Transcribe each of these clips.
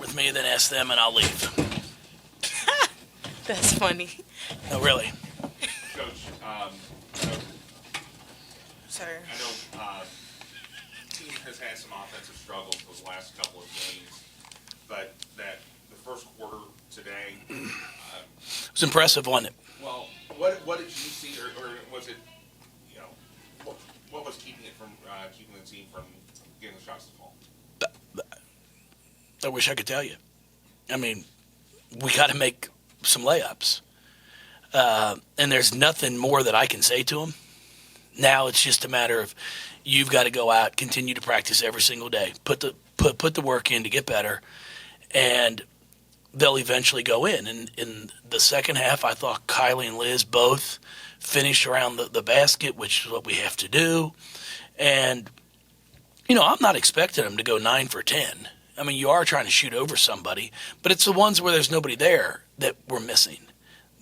with me, then ask them, and I'll leave. That's funny. No, really. Coach, Sir. I know the team has had some offensive struggles those last couple of games, but that the first quarter today. It was impressive, wasn't it? Well, what did you see, or was it, what was keeping it from keeping the team from getting the shots to fall? I wish I could tell you. I mean, we got to make some layups. And there's nothing more that I can say to them. Now it's just a matter of you've got to go out, continue to practice every single day, put the work in to get better, and they'll eventually go in. And in the second half, I thought Kylie and Liz both finished around the basket, which is what we have to do. And, I'm not expecting them to go 9 for 10. I mean, you are trying to shoot over somebody, but it's the ones where there's nobody there that we're missing,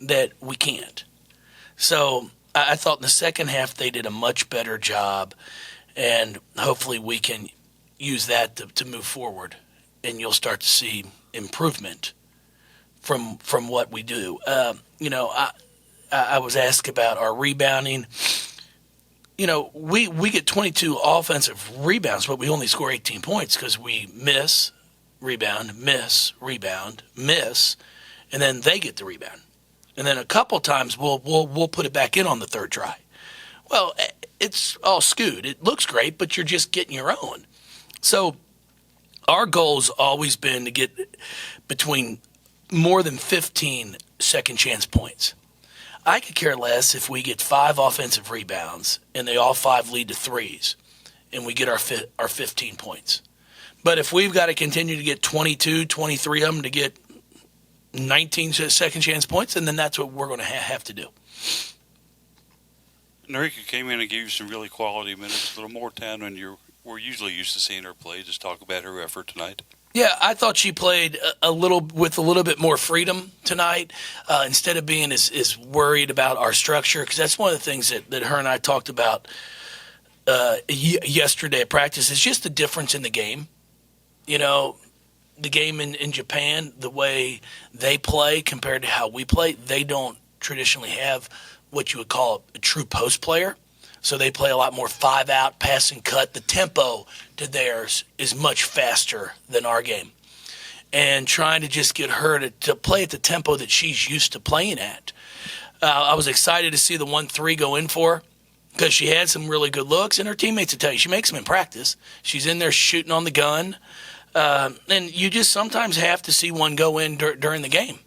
that we can't. So I thought in the second half they did a much better job, and hopefully we can use that to move forward, and you'll start to see improvement from what we do. I was asked about our rebounding. We get 22 offensive rebounds, but we only score 18 points because we miss, rebound, miss, and then they get the rebound. And then a couple times we'll put it back in on the third try. Well, it's all skewed. It looks great, but you're just getting your own. So our goal's always been to get between more than 15 second chance points. I could care less if we get 5 offensive rebounds and they all 5 lead to threes and we get our 15 points. But if we've got to continue to get 22, 23 of them to get 19 second chance points, and then that's what we're going to have to do. Narika came in and gave you some really quality minutes, a little more time than we're usually used to seeing her play. Just talk about her effort tonight. Yeah, I thought she played with a little bit more freedom tonight, instead of being as worried about our structure, because that's one of the things that her and I talked about yesterday at practice. Is just the difference in the game. The game in Japan, the way they play compared to how we play, they don't traditionally have what you would call a true post player. So they play a lot more 5-out, pass and cut. The tempo to theirs is much faster than our game. And trying to just get her to play at the tempo that she's used to playing at. I was excited to see the 1-3 go in for her because she had some really good looks. And her teammates will tell you, she makes them in practice. She's in there shooting on the gun. And you just sometimes have to see one go in during the game.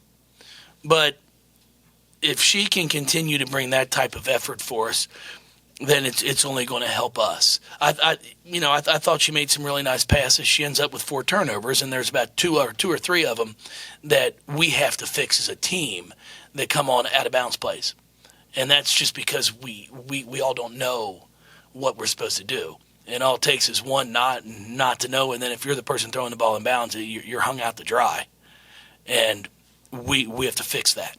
But if she can continue to bring that type of effort for us, then it's only going to help us. I thought she made some really nice passes. She ends up with 4 turnovers, and there's about two or three of them that we have to fix as a team that come on out of bounds plays. And that's just because we all don't know what we're supposed to do. And all it takes is one not to know, and then if you're the person throwing the ball in bounds, you're hung out to dry. And we have to fix that.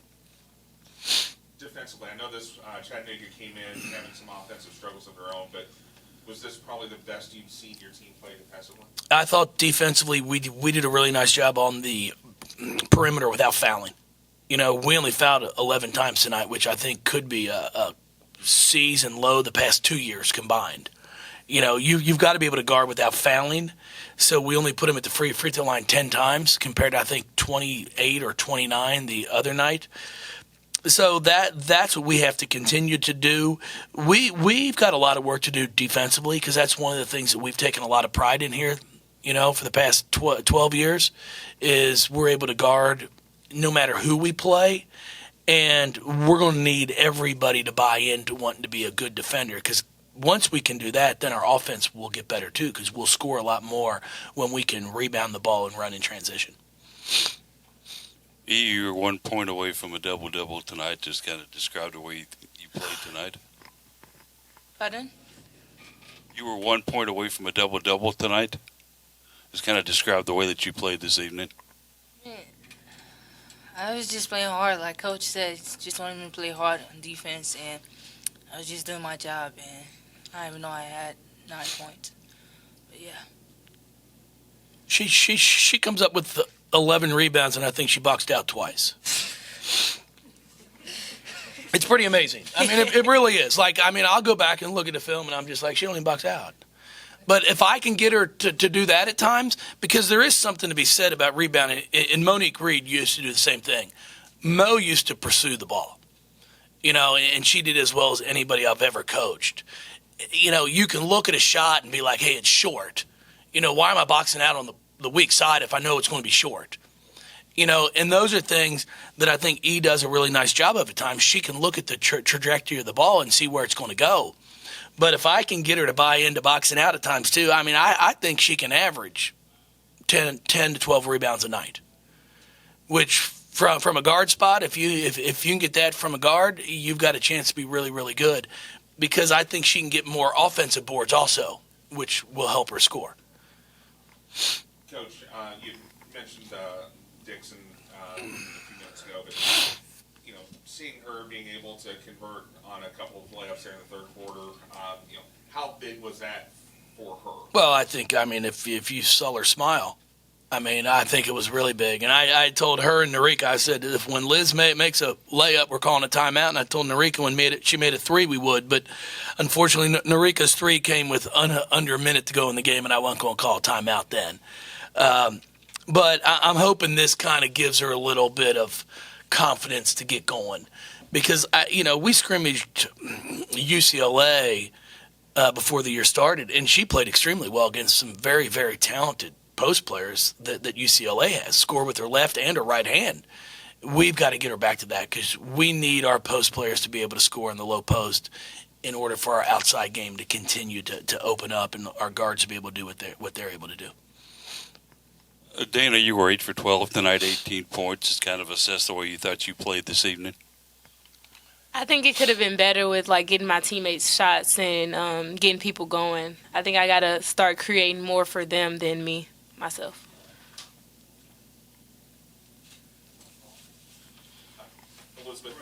Defensively, I know this Chattanooga came in having some offensive struggles of their own, but was this probably the best you've seen your team play defensively? I thought defensively we did a really nice job on the perimeter without fouling. We only fouled 11 times tonight, which I think could be a season low the past 2 years combined. You've got to be able to guard without fouling, so we only put them at the free throw line 10 times compared to, I think, 28 or 29 the other night. So that's what we have to continue to do. We've got a lot of work to do defensively because that's one of the things that we've taken a lot of pride in here, for the past 12 years, is we're able to guard no matter who we play, and we're going to need everybody to buy into wanting to be a good defender because once we can do that, then our offense will get better too because we'll score a lot more when we can rebound the ball and run in transition. You were 1 point away from a double-double tonight. Just kind of describe the way you played tonight. Pardon? You were 1 point away from a double-double tonight. Just kind of describe the way that you played this evening. Yeah. I was just playing hard. Like Coach said, just wanted me to play hard on defense, and I was just doing my job, and I didn't even know I had 9 points. But, yeah. She comes up with 11 rebounds, and I think she boxed out twice. It's pretty amazing. I mean, it really is. Like, I mean, I'll go back and look at the film, and I'm just like, she don't even box out. But if I can get her to do that at times, because there is something to be said about rebounding, and Monique Reed used to do the same thing. Mo used to pursue the ball, and she did as well as anybody I've ever coached. You can look at a shot and be like, hey, it's short. Why am I boxing out on the weak side if I know it's going to be short? And those are things that I think E does a really nice job of at times. She can look at the trajectory of the ball and see where it's going to go. But if I can get her to buy into boxing out at times too, I mean, I think she can average 10 to 12 rebounds a night, which from a guard spot, if you can get that from a guard, you've got a chance to be really, really good, because I think she can get more offensive boards also, which will help her score. Coach, you mentioned Dixon a few minutes ago, but seeing her being able to convert on a couple of layups there in the third quarter, how big was that for her? Well, I think, if you saw her smile, I think it was really big. And I told her and Narika, I said, if when Liz makes a layup, we're calling a timeout. And I told Narika when she made a three, we would. But unfortunately, Narika's three came with under a minute to go in the game, and I wasn't going to call a timeout then. But I'm hoping this kind of gives her a little bit of confidence to get going, because we scrimmaged UCLA before the year started, and she played extremely well against some very, very talented post players that UCLA has, score with her left and her right hand. We've got to get her back to that, because we need our post players to be able to score in the low post in order for our outside game to continue to open up and our guards to be able to do what they're able to do. Dana, you were 8 for 12 tonight, 18 points. Just kind of assess the way you thought you played this evening. I think it could have been better with getting my teammates shots and getting people going. I think I got to start creating more for them than myself. Elizabeth,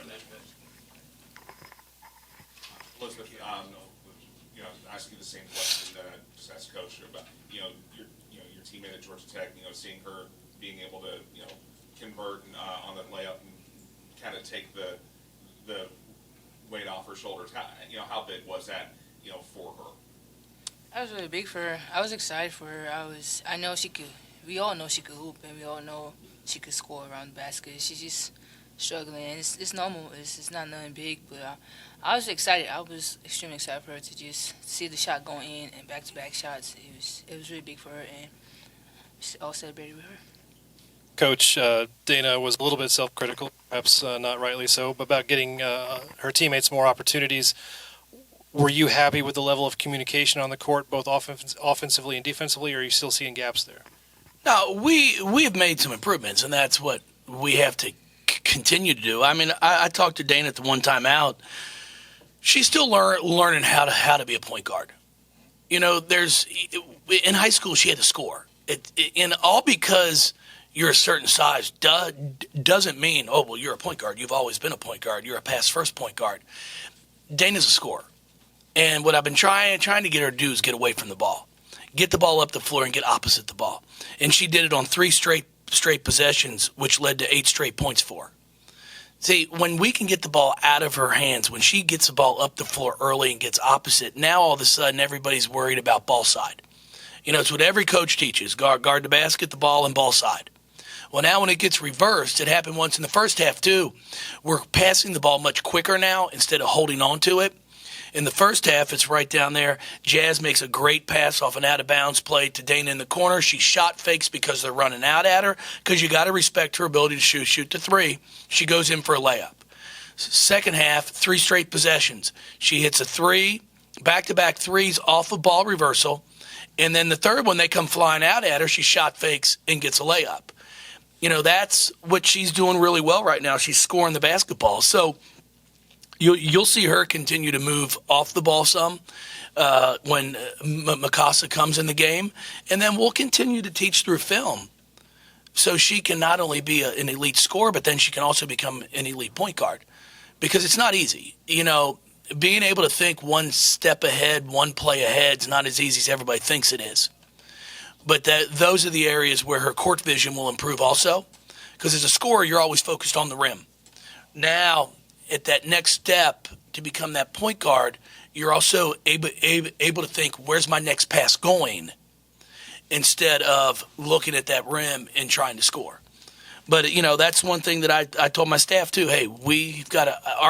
ask you the same question that I just asked Coach about. Your teammate at Georgia Tech. Seeing her being able to convert on the layup and kind of take the weight off her shoulders. How big was that for her? That was really big for her. I was excited for her. I know she could. We all know she could hoop, and we all know she could score around the basket. She's just struggling. And it's normal. It's not nothing big, but I was excited. I was extremely excited for her to just see the shot going in and back-to-back shots. It was really big for her, and all celebrated with her. Coach, Dana was a little bit self-critical, perhaps not rightly so, but about getting her teammates more opportunities. Were you happy with the level of communication on the court, both offensively and defensively, or are you still seeing gaps there? No, we have made some improvements, and that's what we have to continue to do. I talked to Dana at the one time out. She's still learning how to be a point guard. In high school she had to score. And all because you're a certain size doesn't mean, oh, well, you're a point guard. You've always been a point guard. You're a pass-first point guard. Dana's a scorer. And what I've been trying to get her to do is get away from the ball. Get the ball up the floor and get opposite the ball. And she did it on 3 straight possessions, which led to 8 straight points for her. See, when we can get the ball out of her hands, when she gets the ball up the floor early and gets opposite, now all of a sudden everybody's worried about ball side. It's what every coach teaches, guard the basket, the ball, and ball side. Well, now when it gets reversed, it happened once in the first half too. We're passing the ball much quicker now instead of holding on to it. In the first half, it's right down there. Jazz makes a great pass off an out-of-bounds play to Dana in the corner. She shot fakes because they're running out at her, because you got to respect her ability to shoot the three. She goes in for a layup. Second half, 3 straight possessions. She hits a 3, back-to-back threes off of ball reversal. And then the third one, they come flying out at her. She shot fakes and gets a layup. That's what she's doing really well right now. She's scoring the basketball. So you'll see her continue to move off the ball some when Mikasa comes in the game. And then we'll continue to teach through film, so she can not only be an elite scorer, but then she can also become an elite point guard, because it's not easy. Being able to think one step ahead, one play ahead is not as easy as everybody thinks it is. But those are the areas where her court vision will improve also. Because as a scorer, you're always focused on the rim. Now, at that next step to become that point guard, you're also able to think, where's my next pass going? Instead of looking at that rim and trying to score. But, that's one thing that I told my staff, too. Hey, we've got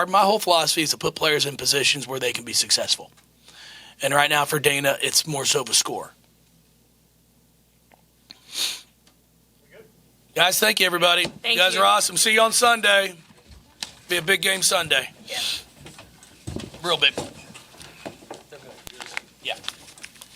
my whole philosophy is to put players in positions where they can be successful. And right now for Dana, it's more so of a score. Guys, thank you, everybody. Thank you guys you. are awesome. See you on Sunday. Be a big game Sunday. Yeah. Real big. Yeah.